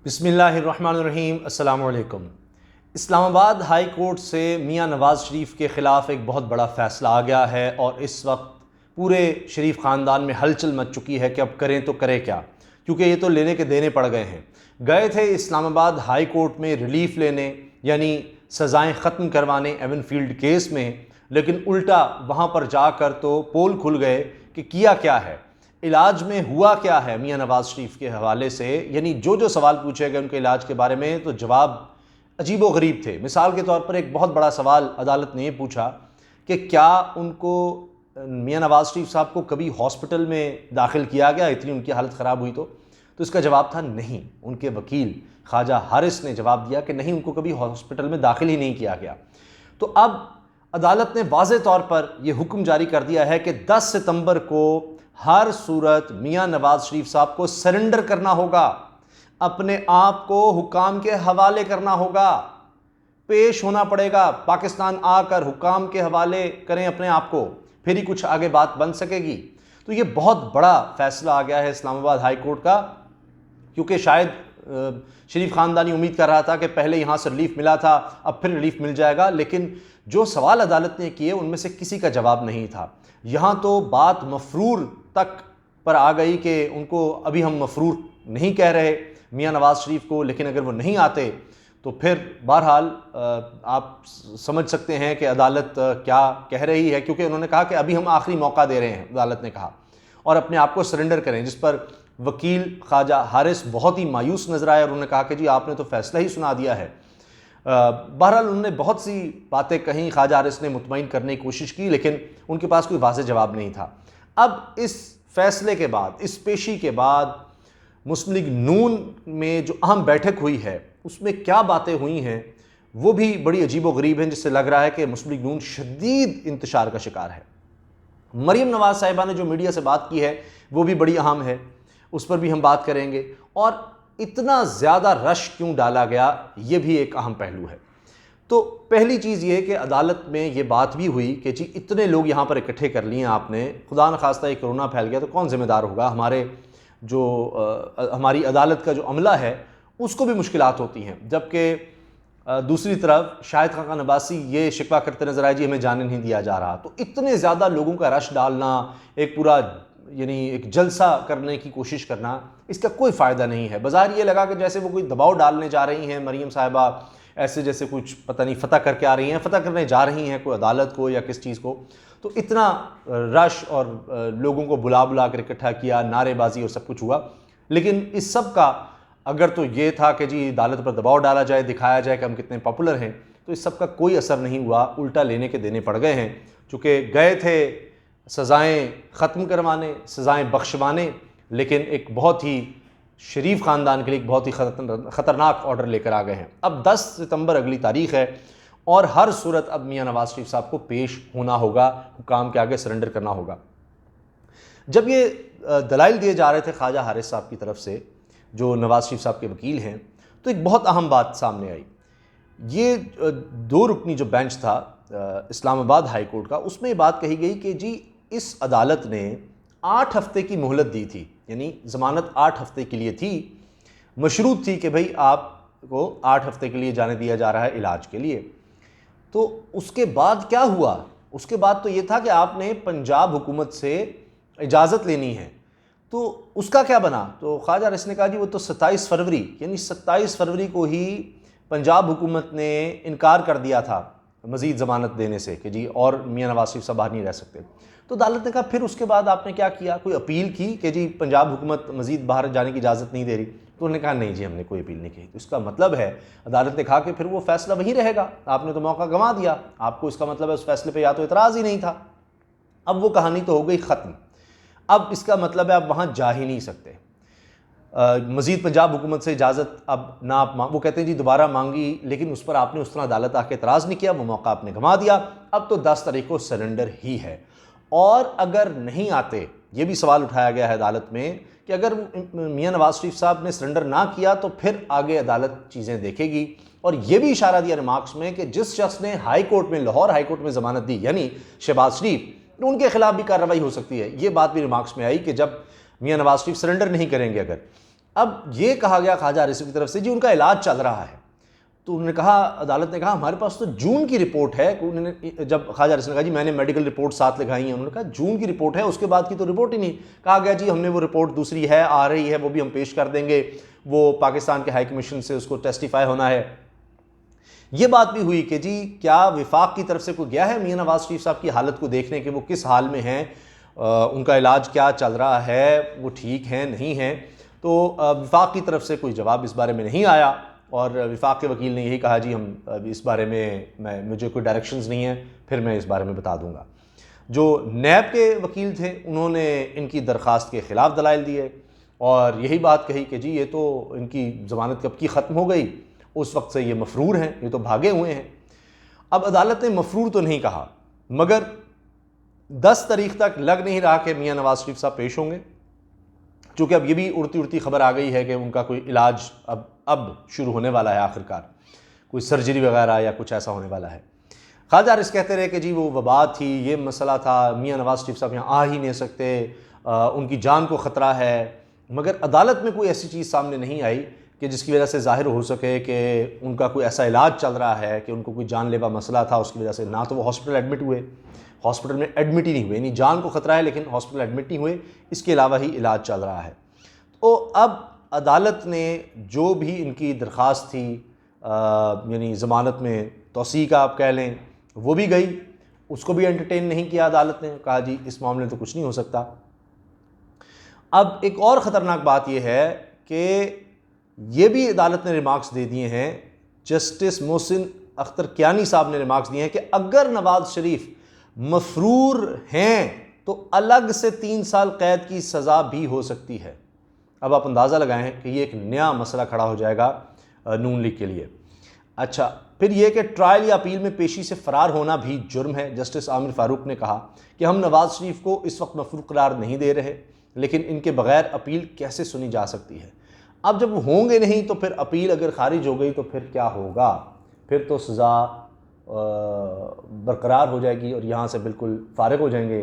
बिस्मिल्लाहिर्रहमानिर्रहीम। अस्सलामु अलैकुम। इस्लामाबाद हाई कोर्ट से मियां नवाज़ शरीफ के ख़िलाफ़ एक बहुत बड़ा फ़ैसला आ गया है और इस वक्त पूरे शरीफ ख़ानदान में हलचल मच चुकी है कि अब करें तो करें क्या, क्योंकि ये तो लेने के देने पड़ गए हैं। गए थे इस्लामाबाद हाई कोर्ट में रिलीफ लेने, यानी सज़ाएँ ख़त्म करवाने एवनफील्ड केस में, लेकिन उल्टा वहाँ पर जाकर तो पोल खुल गए कि किया क्या है, इलाज में हुआ क्या है मियां नवाज़ शरीफ के हवाले से। यानी जो जो सवाल पूछे गए उनके इलाज के बारे में तो जवाब अजीबो गरीब थे। मिसाल के तौर पर एक बहुत बड़ा सवाल अदालत ने ये पूछा कि क्या उनको मियां नवाज़ शरीफ साहब को कभी हॉस्पिटल में दाखिल किया गया, इतनी उनकी हालत ख़राब हुई तो इसका जवाब था नहीं। उनके वकील ख्वाजा हारिस ने जवाब दिया कि नहीं, उनको कभी हॉस्पिटल में दाखिल ही नहीं किया गया। तो अब अदालत ने वाज़े तौर पर यह हुक्म जारी कर दिया है कि 10 सितंबर को हर सूरत मियां नवाज़ शरीफ साहब को सरेंडर करना होगा, अपने आप को हुकाम के हवाले करना होगा, पेश होना पड़ेगा। पाकिस्तान आकर हुकाम के हवाले करें अपने आप को, फिर ही कुछ आगे बात बन सकेगी। तो ये बहुत बड़ा फैसला आ गया है इस्लामाबाद हाई कोर्ट का, क्योंकि शायद शरीफ ख़ानदानी उम्मीद कर रहा था कि पहले यहाँ से रिलीफ मिला था, अब फिर रिलीफ मिल जाएगा, लेकिन जो सवाल अदालत ने किए उनमें से किसी का जवाब नहीं था। यहाँ तो बात मफरूर तक पर आ गई कि उनको अभी हम मफरूर नहीं कह रहे मियां नवाज़ शरीफ को, लेकिन अगर वो नहीं आते तो फिर बहरहाल आप समझ सकते हैं कि अदालत क्या कह रही है, क्योंकि उन्होंने कहा कि अभी हम आखिरी मौका दे रहे हैं, अदालत ने कहा, और अपने आप को सरेंडर करें। जिस पर वकील ख्वाजा हारिस बहुत ही मायूस नजर आए और उन्होंने कहा कि जी आपने तो फैसला ही सुना दिया है। बहरहाल उन्होंने बहुत सी बातें कहीं, ख्वाजा हारिस ने मुतमईन करने की कोशिश की, लेकिन उनके पास कोई वाज़ेह जवाब नहीं था। अब इस फैसले के बाद, इस पेशी के बाद मुस्लिम लीग नून में जो अहम बैठक हुई है उसमें क्या बातें हुई हैं वो भी बड़ी अजीबो गरीब हैं, जिससे लग रहा है कि मुस्लिम लीग नून शदीद इंतशार का शिकार है। मरीम नवाज़ साहिबा ने जो मीडिया से बात की है वो भी बड़ी अहम है, उस पर भी हम बात करेंगे। और इतना ज़्यादा रश क्यों डाला गया ये भी एक अहम पहलू है। तो पहली चीज़ ये कि अदालत में ये बात भी हुई कि जी इतने लोग यहाँ पर इकट्ठे कर लिए आपने, खुदा न खास्ता ये कोरोना फैल गया तो कौन ज़िम्मेदार होगा। हमारे जो हमारी अदालत का जो अमला है उसको भी मुश्किलात होती हैं, जबकि दूसरी तरफ शाहिद खान अब्बासी ये शिकवा करते नजर आए जी हमें जाने नहीं दिया जा रहा। तो इतने ज़्यादा लोगों का रश डालना, एक पूरा यानी एक जलसा करने की कोशिश करना, इसका कोई फ़ायदा नहीं है। बाज़ार ये लगा कि जैसे वो कोई दबाव डालने जा रही हैं मरीम साहिबा, ऐसे जैसे कुछ पता नहीं फ़तह करके आ रही हैं, फ़तह करने जा रही हैं कोई अदालत को या किस चीज़ को। तो इतना रश और लोगों को बुला बुला कर इकट्ठा किया, नारेबाजी और सब कुछ हुआ, लेकिन इस सब का अगर तो ये था कि जी अदालत पर दबाव डाला जाए, दिखाया जाए कि हम कितने पॉपुलर हैं, तो इस सब का कोई असर नहीं हुआ, उल्टा लेने के देने पड़ गए हैं। चूँकि गए थे सज़ाएँ ख़त्म करवाने, सज़ाएँ बख्शवाने, लेकिन एक बहुत ही शरीफ ख़ानदान के लिए एक बहुत ही ख़तरनाक ऑर्डर लेकर आ गए हैं। अब 10 सितंबर अगली तारीख़ है और हर सूरत अब मियां नवाज़ शरीफ साहब को पेश होना होगा, हुकाम के आगे सरेंडर करना होगा। जब ये दलाइल दिए जा रहे थे ख्वाजा हारिस साहब की तरफ से, जो नवाज़ शरीफ साहब के वकील हैं, तो एक बहुत अहम बात सामने आई। ये 2 रुकनी जो बेंच था इस्लामाबाद हाई कोर्ट का, उसमें ये बात कही गई कि जी इस अदालत ने 8 हफ्ते की मोहलत दी थी, यानी ज़मानत 8 हफ्ते के लिए थी, मशरूत थी कि भाई आपको 8 हफ्ते के लिए जाने दिया जा रहा है इलाज के लिए। तो उसके बाद क्या हुआ? उसके बाद तो ये था कि आपने पंजाब हुकूमत से इजाज़त लेनी है, तो उसका क्या बना? तो ख्वाजा हारिस ने कहा जी वो तो 27 फरवरी, यानी 27 फरवरी को ही पंजाब हुकूमत ने इनकार कर दिया था मज़ीद ज़मानत देने से कि जी और मियां नवाज़ शरीफ साहब बाहर नहीं रह सकते। तो अदालत ने कहा फिर उसके बाद आपने क्या किया? कोई अपील की कि जी पंजाब हुकूमत मज़ीद बाहर जाने की इजाज़त नहीं दे रही? तो उन्होंने कहा नहीं जी हमने कोई अपील नहीं की। तो इसका मतलब है अदालत ने कहा कि फिर वो फैसला वहीं रहेगा, आपने तो मौका गंवा दिया, आपको इसका मतलब है उस फैसले पर या तो इतराज़ ही नहीं था। अब वो कहानी तो हो गई ख़त्म। अब इसका मतलब है आप वहाँ जा ही नहीं सकते। मज़ीद पंजाब हुकूमत से इजाज़त अब ना आप वो कहते हैं जी दोबारा मांगी, लेकिन उस पर आपने उस तरह अदालत आके एतराज़ नहीं किया, वो मौका आपने गंवा दिया। अब तो 10 तारीख को सरेंडर ही है। और अगर नहीं आते, ये भी सवाल उठाया गया है अदालत में कि अगर मियां नवाज़ शरीफ साहब ने सरेंडर ना किया तो फिर आगे अदालत चीज़ें देखेगी। और ये भी इशारा दिया रिमार्क्स में कि जिस शख्स ने हाई कोर्ट में, लाहौर हाई कोर्ट में ज़मानत दी, यानी शहबाज शरीफ, तो उनके खिलाफ भी कार्रवाई हो सकती है। ये बात भी रिमार्क्स में आई कि जब मियां नवाज़ शरीफ सरेंडर नहीं करेंगे अगर, अब ये कहा गया ख्वाजा रिजवी की तरफ से जी उनका इलाज चल रहा है। तो उन्होंने कहा, अदालत ने कहा हमारे पास तो जून की रिपोर्ट है। उन्होंने जब ख्वाजा रिजवी ने कहा जी मैंने मेडिकल रिपोर्ट साथ लिखाई है, उन्होंने कहा जून की रिपोर्ट है, उसके बाद की तो रिपोर्ट ही नहीं। कहा गया जी हमने वो रिपोर्ट दूसरी है, आ रही है, वो भी हम पेश कर देंगे, वो पाकिस्तान के हाई कमीशन से उसको टेस्टिफाई होना है। ये बात भी हुई कि जी क्या विफाक की तरफ से कोई गया है मियां नवाज शरीफ साहब की हालत को देखने के वो किस हाल में हैं, उनका इलाज क्या चल रहा है, वो ठीक हैं नहीं हैं। तो विफाक की तरफ से कोई जवाब इस बारे में नहीं आया और विफाक के वकील ने यही कहा जी हम इस बारे में मुझे कोई डायरेक्शंस नहीं है, फिर मैं इस बारे में बता दूंगा। जो नैब के वकील थे उन्होंने इनकी दरख्वास्त के ख़िलाफ़ दलाइल दिए और यही बात कही कि जी ये तो इनकी ज़मानत कब की ख़त्म हो गई, उस वक्त से ये मफरूर हैं, ये तो भागे हुए हैं। अब अदालत ने मफरूर तो नहीं कहा, मगर 10 तारीख तक लग नहीं रहा कि मियां नवाज शरीफ साहब पेश होंगे, चूँकि अब ये भी उड़ती उड़ती खबर आ गई है कि उनका कोई इलाज अब शुरू होने वाला है, आखिरकार कोई सर्जरी वगैरह या कुछ ऐसा होने वाला है। ख्वाजा रिज़वी कहते रहे कि जी वो वबा थी, ये मसला था, मियां नवाज शरीफ साहब यहाँ आ ही नहीं सकते, उनकी जान को ख़तरा है। मगर अदालत में कोई ऐसी चीज़ सामने नहीं आई कि जिसकी वजह से ज़ाहिर हो सके कि उनका कोई ऐसा इलाज चल रहा है कि उनको कोई जानलेवा मसला था, उसकी वजह से ना तो वो हॉस्पिटल एडमिट हुए, हॉस्पिटल में एडमिट ही नहीं हुए, यानी जान को ख़तरा है लेकिन हॉस्पिटल एडमिट नहीं हुए, इसके अलावा ही इलाज चल रहा है। तो अब अदालत ने जो भी इनकी दरख्वास्त थी, यानी ज़मानत में तौसीक़ का आप कह लें, वो भी गई, उसको भी एंटरटेन नहीं किया अदालत ने, कहा जी इस मामले में तो कुछ नहीं हो सकता। अब एक और ख़तरनाक बात यह है कि ये भी अदालत ने रिमार्क्स दे दिए हैं, जस्टिस मोहसिन अख्तर कियानी साहब ने रिमार्क्स दिए हैं कि अगर नवाज शरीफ मफरूर हैं तो अलग से 3 साल कैद की सज़ा भी हो सकती है। अब आप अंदाज़ा लगाएं कि ये एक नया मसला खड़ा हो जाएगा नून लीग के लिए। अच्छा, फिर यह कि ट्रायल या अपील में पेशी से फ़रार होना भी जुर्म है। जस्टिस आमिर फ़ारूक ने कहा कि हम नवाज शरीफ को इस वक्त मफरूर करार नहीं दे रहे, लेकिन इनके बगैर अपील कैसे सुनी जा सकती है। अब जब होंगे नहीं तो फिर अपील अगर खारिज हो गई तो फिर क्या होगा, फिर तो सज़ा बरकरार हो जाएगी और यहाँ से बिल्कुल फ़ारिग हो जाएंगे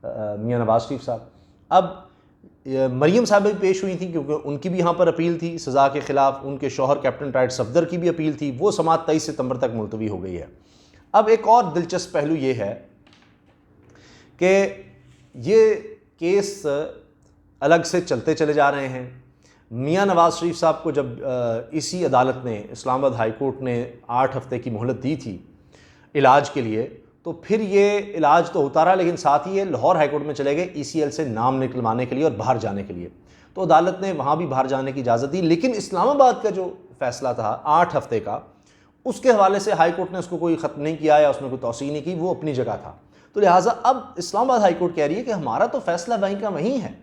मियां नवाज शरीफ साहब। अब मरियम साहब भी पेश हुई थी क्योंकि उनकी भी यहाँ पर अपील थी सज़ा के ख़िलाफ़, उनके शौहर कैप्टन टाइट सफदर की भी अपील थी, वो समाअत 23 सितंबर तक मुलतवी हो गई है। अब एक और दिलचस्प पहलू ये है कि ये केस अलग से चलते चले जा रहे हैं। मियां नवाज शरीफ साहब को जब इसी अदालत ने, इस्लामाबाद हाई कोर्ट ने 8 हफ्ते की मोहलत दी थी इलाज के लिए, तो फिर ये इलाज तो होता रहा, लेकिन साथ ही ये लाहौर हाई कोर्ट में चले गए ECL से नाम निकलवाने के लिए और बाहर जाने के लिए। तो अदालत ने वहाँ भी बाहर जाने की इजाज़त दी, लेकिन इस्लामाबाद का जो फ़ैसला था 8 हफ्ते का, उसके हवाले से हाई कोर्ट ने उसको कोई ख़त्म नहीं किया या उसमें कोई तौसीह नहीं की, वो अपनी जगह था। तो लिहाजा अब इस्लामाबाद हाई कोर्ट कह रही है कि हमारा तो फ़ैसला वहीं का वहीं है।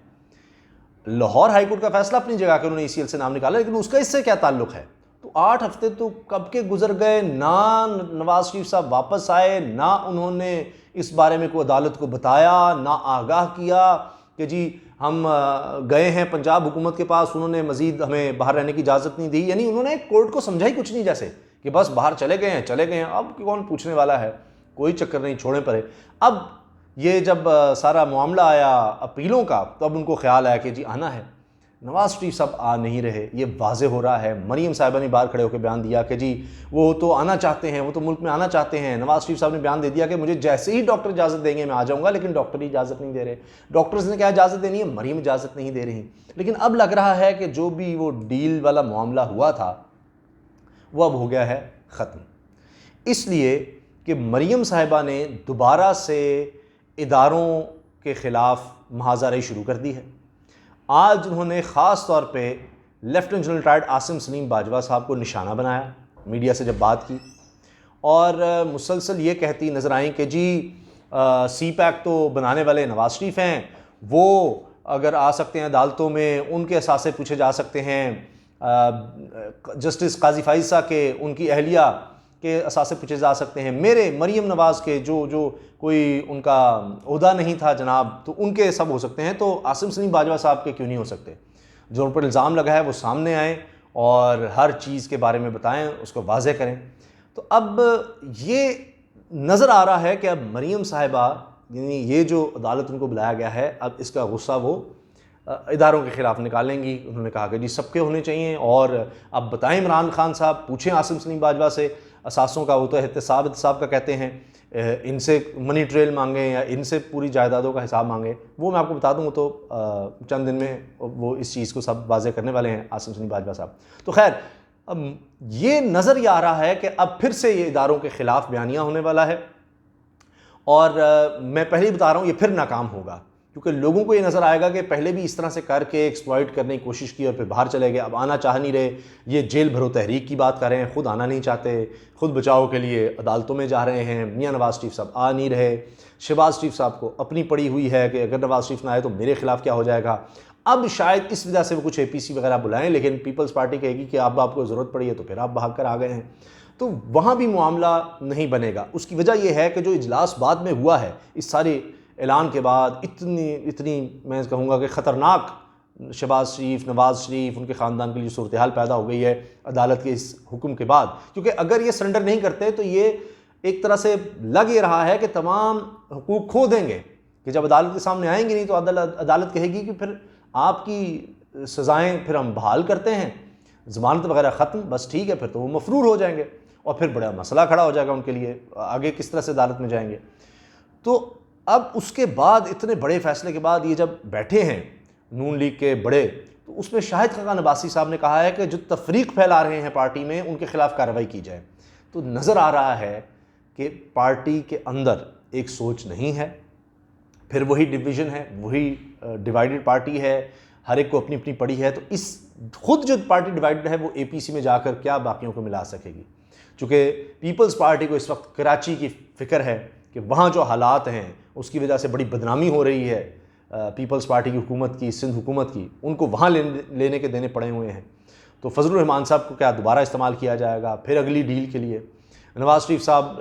लाहौर हाई कोर्ट का फ़ैसला अपनी जगह के उन्होंने ECL से नाम निकाला, लेकिन उसका इससे क्या ताल्लुक़ है। तो 8 हफ्ते तो कब के गुजर गए, ना नवाज शरीफ साहब वापस आए, ना उन्होंने इस बारे में कोई अदालत को बताया, ना आगाह किया कि जी हम गए हैं पंजाब हुकूमत के पास, उन्होंने मज़ीद हमें बाहर रहने की इजाज़त नहीं दी। यानी उन्होंने कोर्ट को समझा ही कुछ नहीं, जैसे कि बस बाहर चले गए हैं, अब कौन पूछने वाला है, कोई चक्कर नहीं, छोड़े पड़े। अब ये जब सारा मामला आया अपीलों का, तो अब उनको ख्याल आया कि जी आना है। नवाज शरीफ साहब आ नहीं रहे, ये वाज़े हो रहा है। मरीम साहिबा ने बाहर खड़े होकर बयान दिया कि जी वो तो आना चाहते हैं, वो तो मुल्क में आना चाहते हैं। नवाज शरीफ साहब ने बयान दे दिया कि मुझे जैसे ही डॉक्टर इजाज़त देंगे मैं आ जाऊँगा, लेकिन डॉक्टर ही इजाज़त नहीं दे रहे। डॉक्टर्स ने क्या इजाज़त देनी है, मरीम इजाज़त नहीं दे रही। लेकिन अब लग रहा है कि जो भी वो डील वाला मामला हुआ था वो अब हो गया है ख़त्म, इसलिए कि मरीम साहिबा ने दोबारा से इदारों के ख़िलाफ़ महाज़ारी शुरू कर दी है। आज उन्होंने ख़ास तौर पे lieutenant general retired Asim Salim Bajwa साहब को निशाना बनाया, मीडिया से जब बात की, और मुसलसल ये कहती नज़र आई कि जी CPAC तो बनाने वाले नवाज शरीफ हैं, वो अगर आ सकते हैं अदालतों में, उनके असासे पूछे जा सकते हैं, जस्टिस काजी फाइज़ा के, उनकी अहलिया के असासे पूछे जा सकते हैं, मेरे मरीम नवाज़ के जो कोई उनका ओहदा नहीं था जनाब, तो उनके सब हो सकते हैं, तो आसिम सलीम बाजवा साहब के क्यों नहीं हो सकते। जो उन पर इल्ज़ाम लगा है वो सामने आए और हर चीज़ के बारे में बताएं, उसको वाज़े करें। तो अब ये नज़र आ रहा है कि अब मरीम साहिबा, यानी ये जो अदालत उनको बुलाया गया है, अब इसका गुस्सा वो इदारों के ख़िलाफ़ निकालेंगी। उन्होंने कहा कि जी सबके होने चाहिए, और अब बताएं इमरान खान साहब, पूछें आसिम सलीम बाजवा से, असासों का वो तो एहतसाब का कहते हैं, इनसे मनी ट्रेल मांगें या इनसे पूरी जायदादों का हिसाब मांगें। वो मैं आपको बता दूँ, तो चंद दिन में वो इस चीज़ को सब वाज़े करने वाले हैं आसिम सलीम बाजवा साहब। तो खैर, अब ये नज़र ही आ रहा है कि अब फिर से ये इदारों के ख़िलाफ़ बयानिया होने वाला है, और मैं पहले ही बता रहा हूँ ये फिर नाकाम होगा, क्योंकि लोगों को ये नज़र आएगा कि पहले भी इस तरह से करके एक्सप्लॉइट करने की कोशिश की और फिर बाहर चले गए, अब आना चाह नहीं रहे। ये जेल भरो तहरीक की बात कर रहे हैं, ख़ुद आना नहीं चाहते, खुद बचाव के लिए अदालतों में जा रहे हैं। मियाँ नवाज़ शरीफ साहब आ नहीं रहे। शहबाज शरीफ साहब को अपनी पड़ी हुई है कि अगर नवाज़ शरीफ ना आए तो मेरे खिलाफ़ क्या हो जाएगा। अब शायद इस वजह से वो कुछ APC वगैरह बुलाएं, लेकिन पीपल्स पार्टी कहेगी कि अब आपको ज़रूरत पड़ी है तो फिर आप भाग कर आ गए हैं, तो वहाँ भी मामला नहीं बनेगा। उसकी वजह यह है कि जो इजलास बाद में हुआ है, इस सारे ऐलान के बाद इतनी मैं कहूँगा कि ख़तरनाक शहबाज शरीफ, नवाज़ शरीफ, उनके ख़ानदान के लिए सूरत हाल पैदा हो गई है अदालत के इस हुक्म के बाद। क्योंकि अगर ये सरेंडर नहीं करते तो ये एक तरह से लग ये रहा है कि तमाम हुकूक खो देंगे, कि जब अदालत के सामने आएंगे नहीं तो अदालत कहेगी कि फिर आपकी सज़ाएँ फिर हम बहाल करते हैं, ज़मानत वगैरह ख़त्म, बस ठीक है, फिर तो वो मफरूर हो जाएंगे और फिर बड़ा मसला खड़ा हो जाएगा उनके लिए, आगे किस तरह से अदालत में जाएंगे। तो अब उसके बाद इतने बड़े फैसले के बाद ये जब बैठे हैं नून लीग के बड़े, तो उसमें शाहिद खाकान अब्बासी साहब ने कहा है कि जो तफरीक फैला रहे हैं पार्टी में उनके खिलाफ कार्रवाई की जाए। तो नज़र आ रहा है कि पार्टी के अंदर एक सोच नहीं है, फिर वही डिवीज़न है, वही डिवाइडेड पार्टी है, हर एक को अपनी अपनी पड़ी है। तो इस खुद जो पार्टी डिवाइडेड है वो APC में जाकर क्या बाकियों को मिला सकेगी। चूँकि पीपल्स पार्टी को इस वक्त कराची की फ़िक्र है कि वहाँ जो हालात हैं उसकी वजह से बड़ी बदनामी हो रही है पीपल्स पार्टी की हुकूमत की, सिंध हुकूमत की, उनको वहाँ लेने के देने पड़े हुए हैं। तो फजलुर रहमान साहब को क्या दोबारा इस्तेमाल किया जाएगा फिर अगली डील के लिए। नवाज़ शरीफ साहब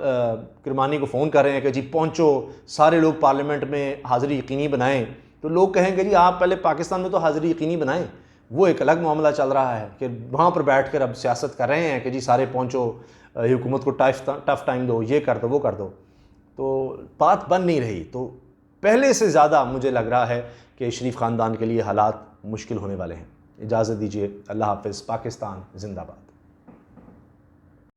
किरमानी को फ़ोन कर रहे हैं कि जी पहुँचो, सारे लोग पार्लियामेंट में हाज़िरी यकीनी बनाएं। तो लोग कहेंगे जी आप पहले पाकिस्तान में तो हाज़िरी यकीनी बनाएं। वो एक अलग मामला चल रहा है कि वहाँ पर बैठ कर अब सियासत कर रहे हैं कि जी सारे पहुँचो, हुकूमत को टफ़ टाइम दो, ये कर दो, वो कर दो। तो बात बन नहीं रही। तो पहले से ज़्यादा मुझे लग रहा है कि शरीफ ख़ानदान के लिए हालात मुश्किल होने वाले हैं। इजाज़त दीजिए, अल्लाह हाफ़िज़। पाकिस्तान ज़िंदाबाद।